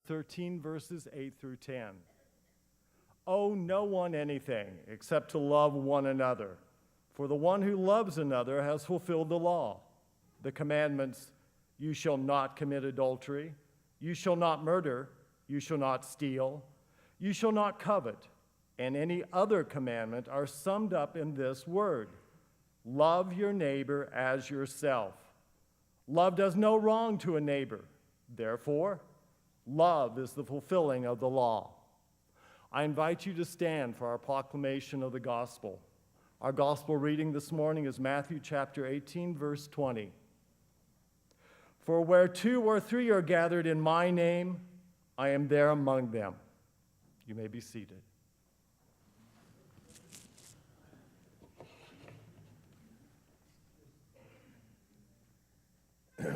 13 verses 8 through 10. Owe no one anything except to love one another, for the one who loves another has fulfilled the law. The commandments, you shall not commit adultery, you shall not murder, you shall not steal, you shall not covet, and any other commandment are summed up in this word: love your neighbor as yourself. Love does no wrong to a neighbor. Therefore, love is the fulfilling of the law. I invite you to stand for our proclamation of the gospel. Our gospel reading this morning is Matthew chapter 18, verse 20. For where 2 or 3 are gathered in my name, I am there among them. You may be seated.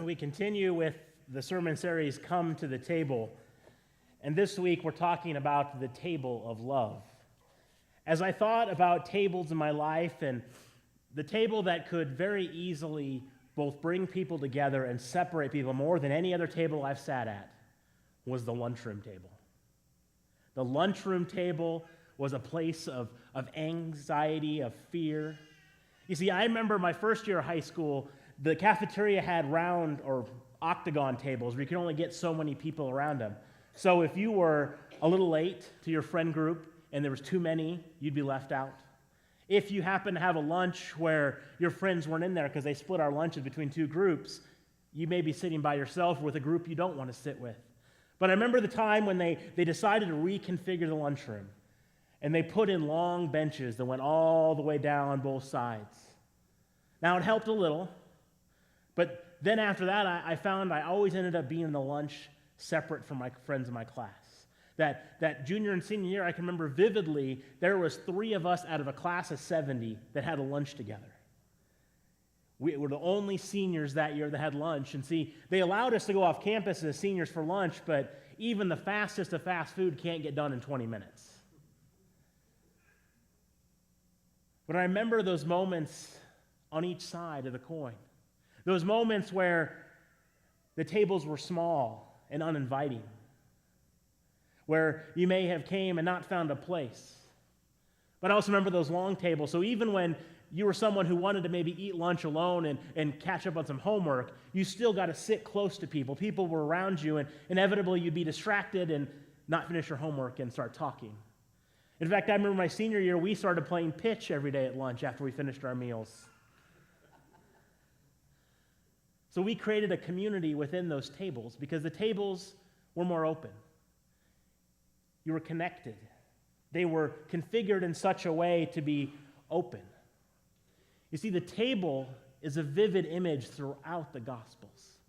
We continue with the sermon series, Come to the Table. And this week we're talking about the table of love. As I thought about tables in my life, and the table that could very easily both bring people together and separate people more than any other table I've sat at, was the lunchroom table. The lunchroom table was a place of anxiety, of fear. You see, I remember my first year of high school, the cafeteria had round or octagon tables where you could only get so many people around them. So if you were a little late to your friend group and there was too many, you'd be left out. If you happened to have a lunch where your friends weren't in there because they split our lunches between 2 groups, you may be sitting by yourself with a group you don't want to sit with. But I remember the time when they decided to reconfigure the lunchroom, and they put in long benches that went all the way down both sides. Now, it helped a little, but then after that, I found I always ended up being in the lunch separate from my friends in my class. That junior and senior year, I can remember vividly, there was 3 of us out of a class of 70 that had a lunch together. We were the only seniors that year that had lunch. And see, they allowed us to go off campus as seniors for lunch, but even the fastest of fast food can't get done in 20 minutes. But I remember those moments on each side of the coin. Those moments where the tables were small and uninviting, where you may have came and not found a place. But I also remember those long tables. So even when you were someone who wanted to maybe eat lunch alone and catch up on some homework, you still got to sit close to people. People were around you, and inevitably you'd be distracted and not finish your homework and start talking. In fact, I remember my senior year, we started playing pitch every day at lunch after we finished our meals. So we created a community within those tables because the tables were more open. You were connected. They were configured in such a way to be open. You see, the table is a vivid image throughout the Gospels.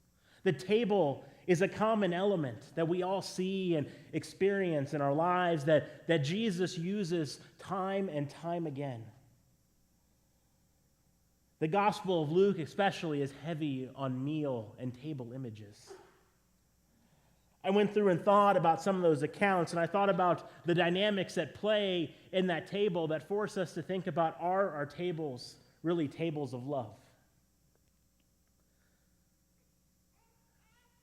The table is a common element that we all see and experience in our lives that Jesus uses time and time again. The Gospel of Luke especially is heavy on meal and table images. I went through and thought about some of those accounts, and I thought about the dynamics at play in that table that force us to think about, are our tables really tables of love?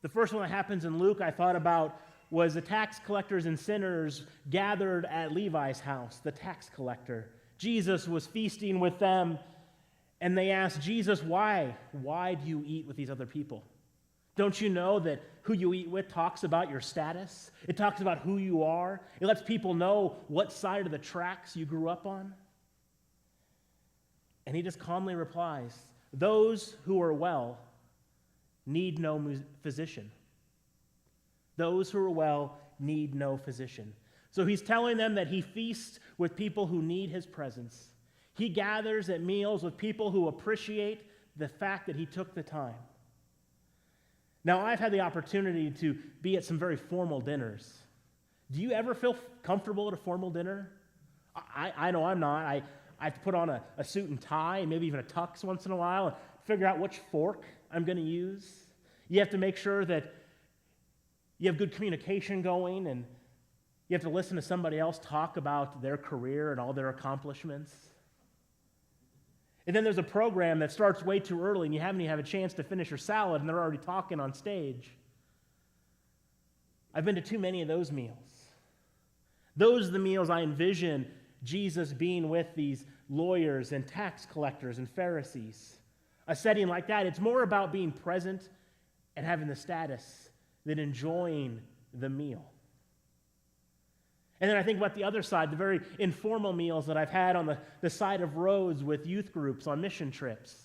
The first one that happens in Luke I thought about was the tax collectors and sinners gathered at Levi's house, the tax collector. Jesus was feasting with them, and they asked Jesus, why? Why do you eat with these other people? Don't you know that who you eat with talks about your status? It talks about who you are. It lets people know what side of the tracks you grew up on. And he just calmly replies, those who are well need no physician. Those who are well need no physician. So he's telling them that he feasts with people who need his presence. He gathers at meals with people who appreciate the fact that he took the time. Now, I've had the opportunity to be at some very formal dinners. Do you ever feel comfortable at a formal dinner? I know I'm not. I have to put on a suit and tie and maybe even a tux once in a while and figure out which fork I'm going to use. You have to make sure that you have good communication going, and you have to listen to somebody else talk about their career and all their accomplishments. And then there's a program that starts way too early and you haven't even had a chance to finish your salad and they're already talking on stage. I've been to too many of those meals. Those are the meals I envision Jesus being with these lawyers and tax collectors and Pharisees. A setting like that, it's more about being present and having the status than enjoying the meal. And then I think about the other side, the very informal meals that I've had on the side of roads with youth groups on mission trips.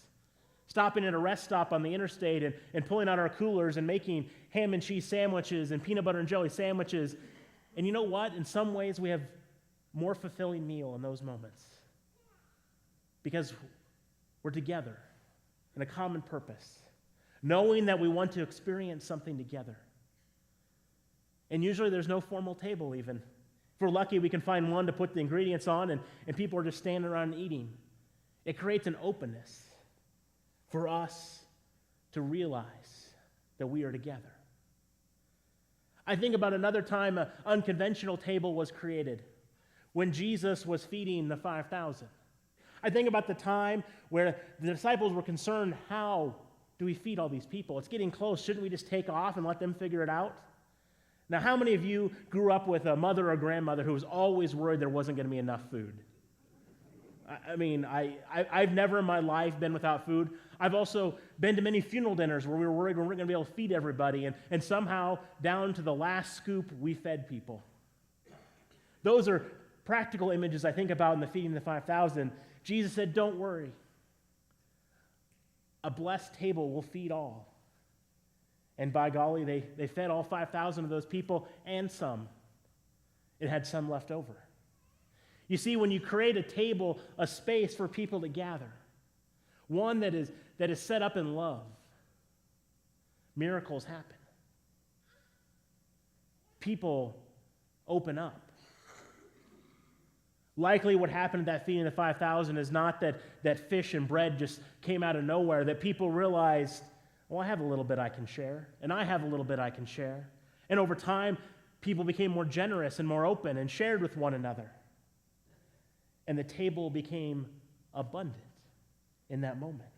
Stopping at a rest stop on the interstate and pulling out our coolers and making ham and cheese sandwiches and peanut butter and jelly sandwiches. And you know what? In some ways, we have more fulfilling meal in those moments because we're together in a common purpose, knowing that we want to experience something together. And usually there's no formal table even. If we're lucky, we can find one to put the ingredients on, and people are just standing around and eating. It creates an openness for us to realize that we are together. I think about another time an unconventional table was created when Jesus was feeding the 5,000. I think about the time where the disciples were concerned, how do we feed all these people? It's getting close. Shouldn't we just take off and let them figure it out? Now, how many of you grew up with a mother or grandmother who was always worried there wasn't going to be enough food? I mean, I've never in my life been without food. I've also been to many funeral dinners where we were worried we weren't going to be able to feed everybody, and somehow, down to the last scoop, we fed people. Those are practical images I think about in the feeding the 5,000. Jesus said, don't worry. A blessed table will feed all. And by golly, they fed all 5,000 of those people and some. It had some left over. You see, when you create a table, a space for people to gather, one that is set up in love, miracles happen. People open up. Likely what happened at that feeding of the 5,000 is not that fish and bread just came out of nowhere, that people realized, well, I have a little bit I can share, and I have a little bit I can share. And over time, people became more generous and more open and shared with one another. And the table became abundant in that moment.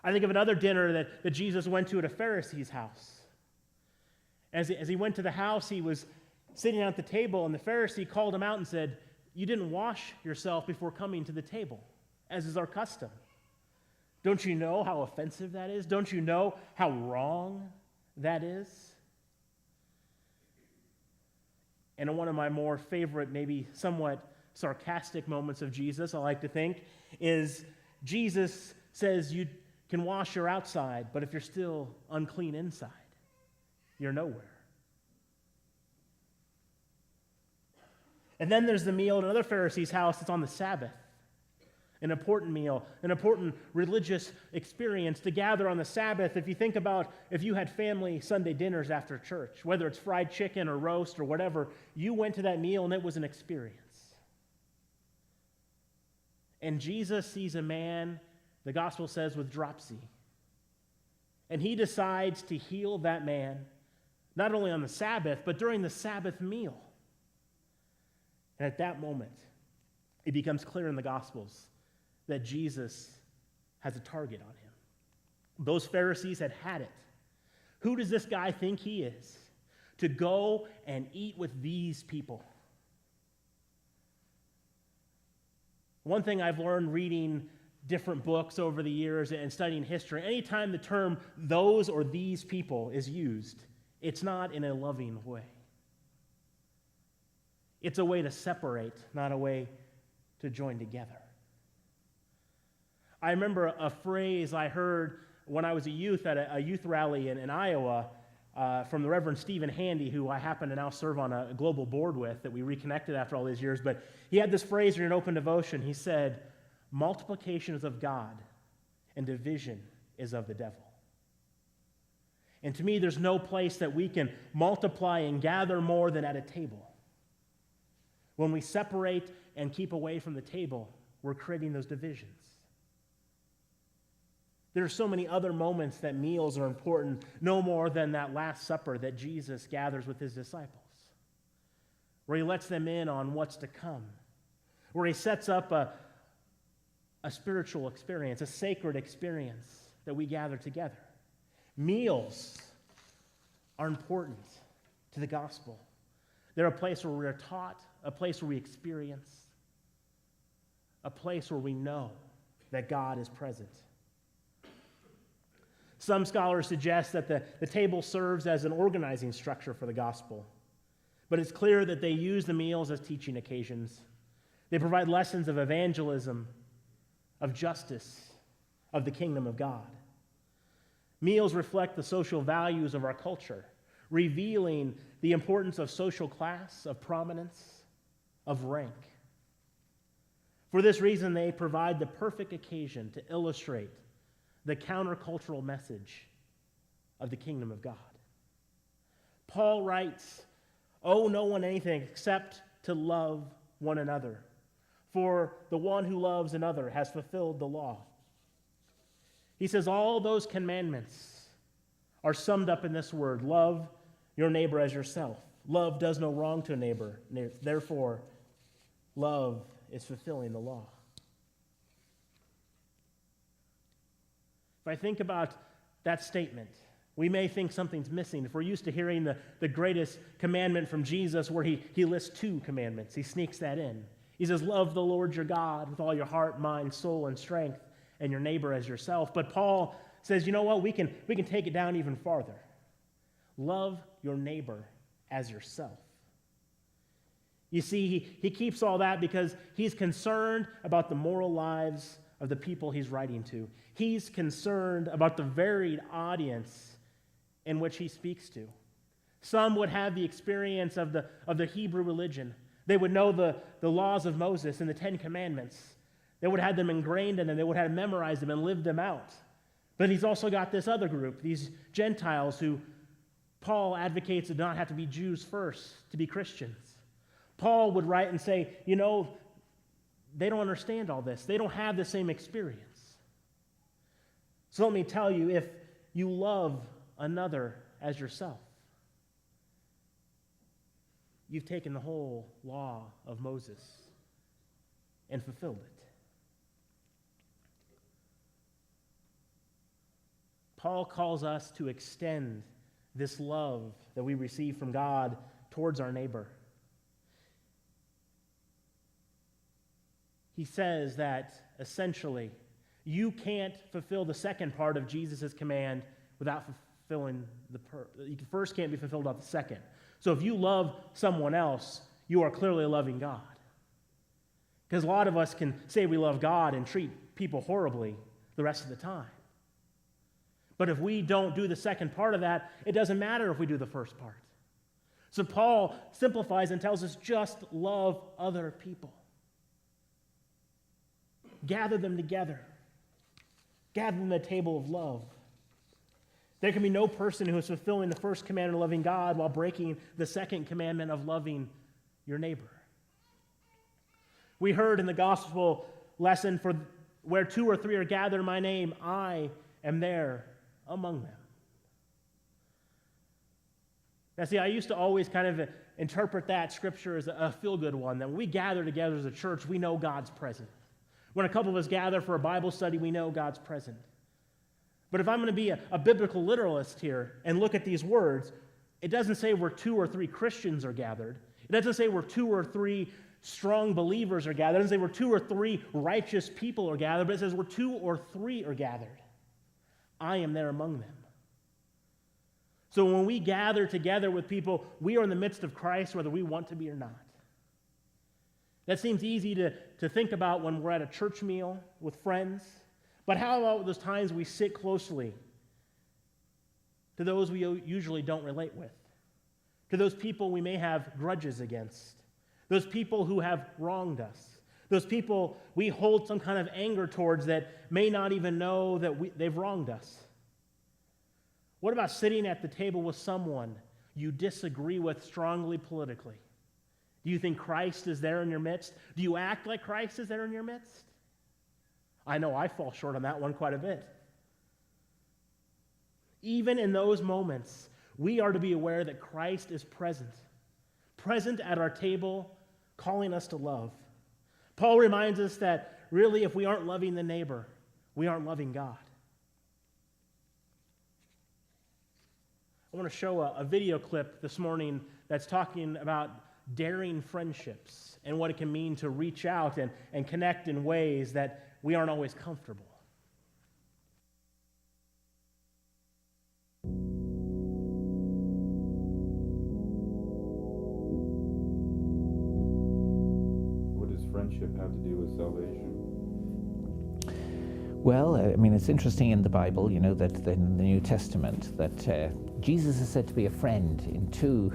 I think of another dinner that Jesus went to at a Pharisee's house. As he went to the house, he was sitting at the table, and the Pharisee called him out and said, "You didn't wash yourself before coming to the table, as is our custom." Don't you know how offensive that is? Don't you know how wrong that is? And one of my more favorite, maybe somewhat sarcastic moments of Jesus, I like to think, is Jesus says you can wash your outside, but if you're still unclean inside, you're nowhere. And then there's the meal at another Pharisee's house. It's on the Sabbath. An important meal, an important religious experience to gather on the Sabbath. If you think about if you had family Sunday dinners after church, whether it's fried chicken or roast or whatever, you went to that meal and it was an experience. And Jesus sees a man, the gospel says, with dropsy. And he decides to heal that man, not only on the Sabbath, but during the Sabbath meal. And at that moment, it becomes clear in the Gospels that Jesus has a target on him. Those Pharisees had it. Who does this guy think he is to go and eat with these people? One thing I've learned reading different books over the years and studying history, anytime the term those or these people is used, it's not in a loving way. It's a way to separate, not a way to join together. I remember a phrase I heard when I was a youth at a youth rally in Iowa from the Reverend Stephen Handy, who I happen to now serve on a global board with, that we reconnected after all these years. But he had this phrase in an open devotion. He said, "Multiplication is of God, and division is of the devil." And to me, there's no place that we can multiply and gather more than at a table. When we separate and keep away from the table, we're creating those divisions. There are so many other moments that meals are important, no more than that Last Supper that Jesus gathers with his disciples, where he lets them in on what's to come, where he sets up a spiritual experience, a sacred experience that we gather together. Meals are important to the gospel. They're a place where we are taught, a place where we experience, a place where we know that God is present. Some scholars suggest that the table serves as an organizing structure for the gospel, but it's clear that they use the meals as teaching occasions. They provide lessons of evangelism, of justice, of the kingdom of God. Meals reflect the social values of our culture, revealing the importance of social class, of prominence, of rank. For this reason, they provide the perfect occasion to illustrate the countercultural message of the kingdom of God. Paul writes, "Owe no one anything except to love one another, for the one who loves another has fulfilled the law." He says all those commandments are summed up in this word: love your neighbor as yourself. Love does no wrong to a neighbor. Therefore, love is fulfilling the law. If I think about that statement, we may think something's missing. If we're used to hearing the greatest commandment from Jesus, where he lists 2 commandments, he sneaks that in. He says, love the Lord your God with all your heart, mind, soul, and strength, and your neighbor as yourself. But Paul says, you know what? We can take it down even farther. Love your neighbor as yourself. You see, he keeps all that because he's concerned about the moral lives of the people he's writing to. He's concerned about the varied audience in which he speaks to. Some would have the experience of the Hebrew religion. They would know the laws of Moses and the 10 Commandments. They would have them ingrained in them. They would have memorized them and lived them out. But he's also got this other group, these Gentiles who Paul advocates do not have to be Jews first to be Christians. Paul would write and say, you know, they don't understand all this. They don't have the same experience. So let me tell you, if you love another as yourself, you've taken the whole law of Moses and fulfilled it. Paul calls us to extend this love that we receive from God towards our neighbor. He says that essentially you can't fulfill the second part of Jesus' command without fulfilling you first can't be fulfilled without the second. So if you love someone else, you are clearly loving God. Because a lot of us can say we love God and treat people horribly the rest of the time. But if we don't do the second part of that, it doesn't matter if we do the first part. So Paul simplifies and tells us just love other people. Gather them together. Gather them at the table of love. There can be no person who is fulfilling the first commandment of loving God while breaking the second commandment of loving your neighbor. We heard in the gospel lesson, for where 2 or 3 are gathered in my name, I am there among them. Now see, I used to always kind of interpret that scripture as a feel-good one, that when we gather together as a church, we know God's present. When a couple of us gather for a Bible study, we know God's present. But if I'm going to be a biblical literalist here and look at these words, it doesn't say where 2 or 3 Christians are gathered. It doesn't say where 2 or 3 strong believers are gathered. It doesn't say where 2 or 3 righteous people are gathered, but it says where 2 or 3 are gathered. I am there among them. So when we gather together with people, we are in the midst of Christ, whether we want to be or not. That seems easy to think about when we're at a church meal with friends. But how about those times we sit closely to those we usually don't relate with? To those people we may have grudges against? Those people who have wronged us? Those people we hold some kind of anger towards that may not even know that they've wronged us? What about sitting at the table with someone you disagree with strongly politically? Do you think Christ is there in your midst? Do you act like Christ is there in your midst? I know I fall short on that one quite a bit. Even in those moments, we are to be aware that Christ is present at our table, calling us to love. Paul reminds us that really, if we aren't loving the neighbor, we aren't loving God. I want to show a video clip this morning that's talking about daring friendships and what it can mean to reach out and connect in ways that we aren't always comfortable. What does friendship have to do with salvation? Well, I mean, it's interesting in the Bible, you know, that in the New Testament, that Jesus is said to be a friend in two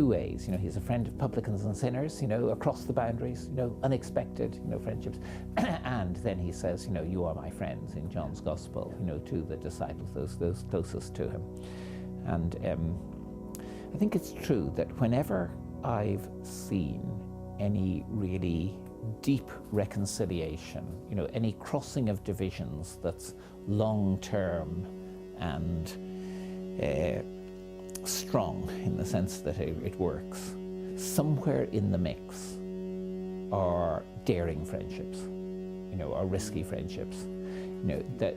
ways. You know, he's a friend of publicans and sinners, you know, across the boundaries, you know, unexpected, you know, friendships. And then he says, you know, you are my friends in John's Gospel, you know, to the disciples, those closest to him. And I think it's true that whenever I've seen any really deep reconciliation, you know, any crossing of divisions that's long-term and strong in the sense that it works, somewhere in the mix are daring friendships, you know, or risky friendships, you know, that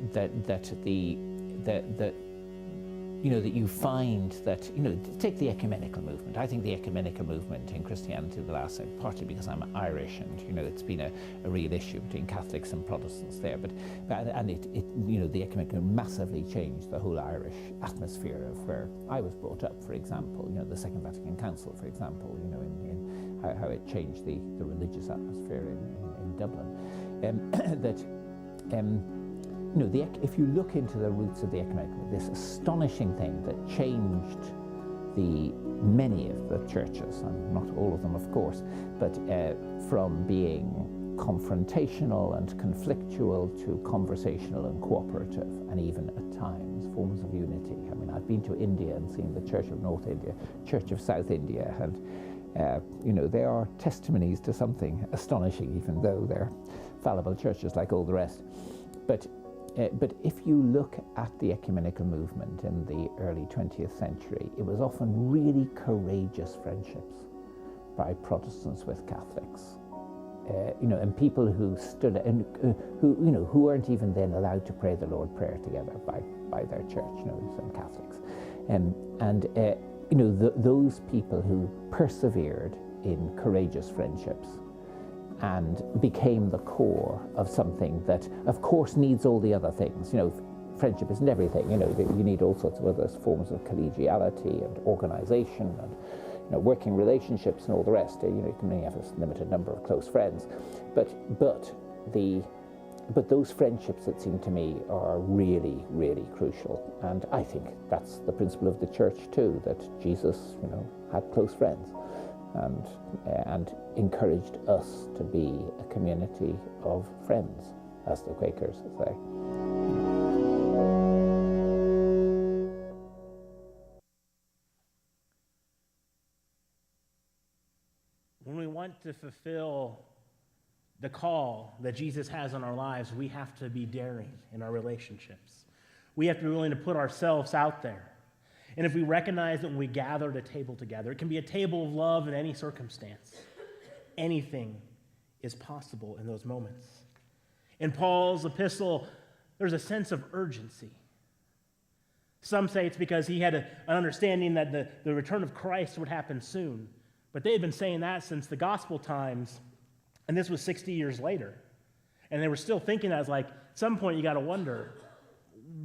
you know, that you find that, you know, take the ecumenical movement. I think the ecumenical movement in Christianity the last, partly because I'm Irish and, you know, it's been a real issue between Catholics and Protestants there, but it you know, the ecumenical massively changed the whole Irish atmosphere of where I was brought up, for example, you know, the Second Vatican Council, for example, you know, in how it changed the religious atmosphere in Dublin. You know, if you look into the roots of the ecumenical, this astonishing thing that changed many of the churches, and not all of them, of course, but from being confrontational and conflictual to conversational and cooperative, and even at times forms of unity. I mean, I've been to India and seen the Church of North India, Church of South India, and you know, they are testimonies to something astonishing, even though they're fallible churches like all the rest. But if you look at the ecumenical movement in the early 20th century, it was often really courageous friendships by Protestants with Catholics. You know, and people who stood and who, you know, who weren't even then allowed to pray the Lord Prayer together by their church, you know, some Catholics, you know, those people who persevered in courageous friendships and became the core of something that, of course, needs all the other things. You know, friendship isn't everything. You know, you need all sorts of other forms of collegiality and organization and, you know, working relationships and all the rest. You know, you can only have a limited number of close friends, but those friendships, it seemed to me, are really, really crucial. And I think that's the principle of the church too, that Jesus, you know, had close friends. And encouraged us to be a community of friends, as the Quakers say. When we want to fulfill the call that Jesus has on our lives, we have to be daring in our relationships. We have to be willing to put ourselves out there. And if we recognize that when we gather at a table together, it can be a table of love in any circumstance. Anything is possible in those moments. In Paul's epistle, there's a sense of urgency. Some say it's because he had an understanding that the return of Christ would happen soon. But they had been saying that since the gospel times, and this was 60 years later. And they were still thinking that, as like, at some point you got to wonder,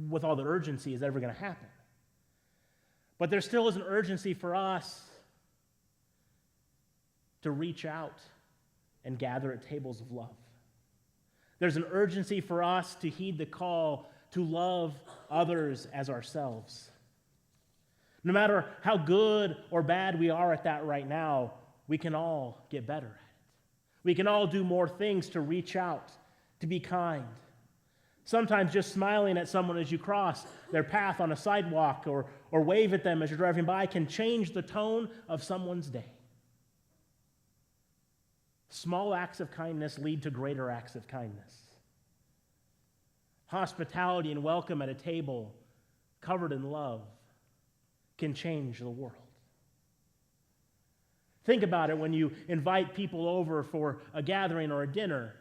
with all the urgency, is that ever going to happen? But there still is an urgency for us to reach out and gather at tables of love. There's an urgency for us to heed the call to love others as ourselves. No matter how good or bad we are at that right now, we can all get better at it. We can all do more things to reach out, to be kind. Sometimes just smiling at someone as you cross their path on a sidewalk or wave at them as you're driving by can change the tone of someone's day. Small acts of kindness lead to greater acts of kindness. Hospitality and welcome at a table covered in love can change the world. Think about it when you invite people over for a gathering or a dinner.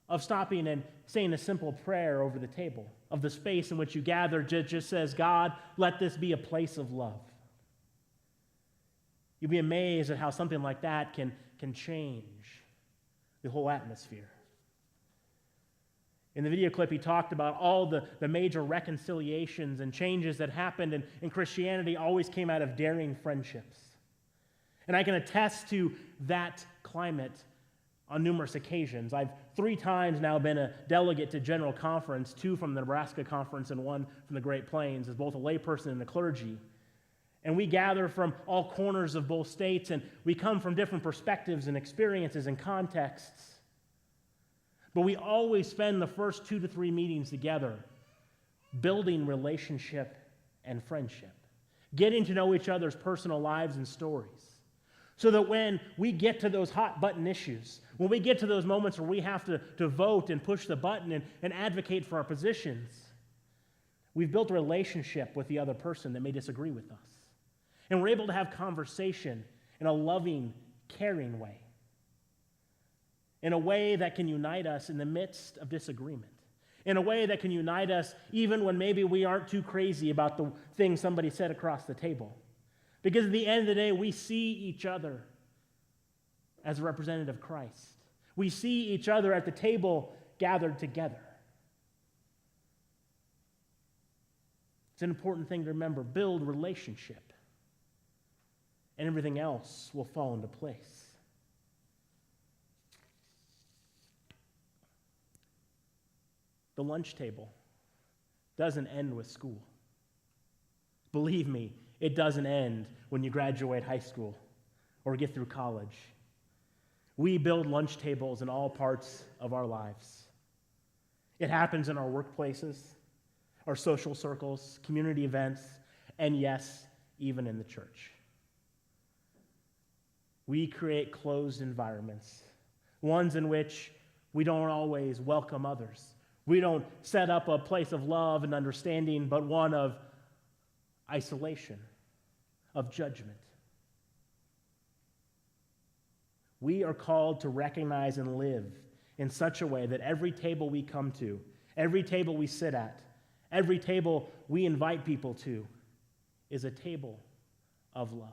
of stopping and saying a simple prayer over the table, of the space in which you gather, just says, God, let this be a place of love. You'll be amazed at how something like that can change the whole atmosphere. In the video clip, he talked about all the major reconciliations and changes that happened, and Christianity always came out of daring friendships. And I can attest to that climate on numerous occasions. I've 3 times now been a delegate to General Conference, 2 from the Nebraska Conference and 1 from the Great Plains, as both a layperson and a clergy. And we gather from all corners of both states, and we come from different perspectives and experiences and contexts. But we always spend the first 2 to 3 meetings together building relationship and friendship, getting to know each other's personal lives and stories, so that when we get to those hot button issues, when we get to those moments where we have to vote and push the button and advocate for our positions, we've built a relationship with the other person that may disagree with us. And we're able to have conversation in a loving, caring way, in a way that can unite us in the midst of disagreement, in a way that can unite us even when maybe we aren't too crazy about the things somebody said across the table. Because at the end of the day, we see each other as a representative of Christ. We see each other at the table gathered together. It's an important thing to remember. Build relationship, and everything else will fall into place. The lunch table doesn't end with school. Believe me, it doesn't end when you graduate high school or get through college. We build lunch tables in all parts of our lives. It happens in our workplaces, our social circles, community events, and yes, even in the church. We create closed environments, ones in which we don't always welcome others. We don't set up a place of love and understanding, but one of isolation, of judgment. We are called to recognize and live in such a way that every table we come to, every table we sit at, every table we invite people to, is a table of love.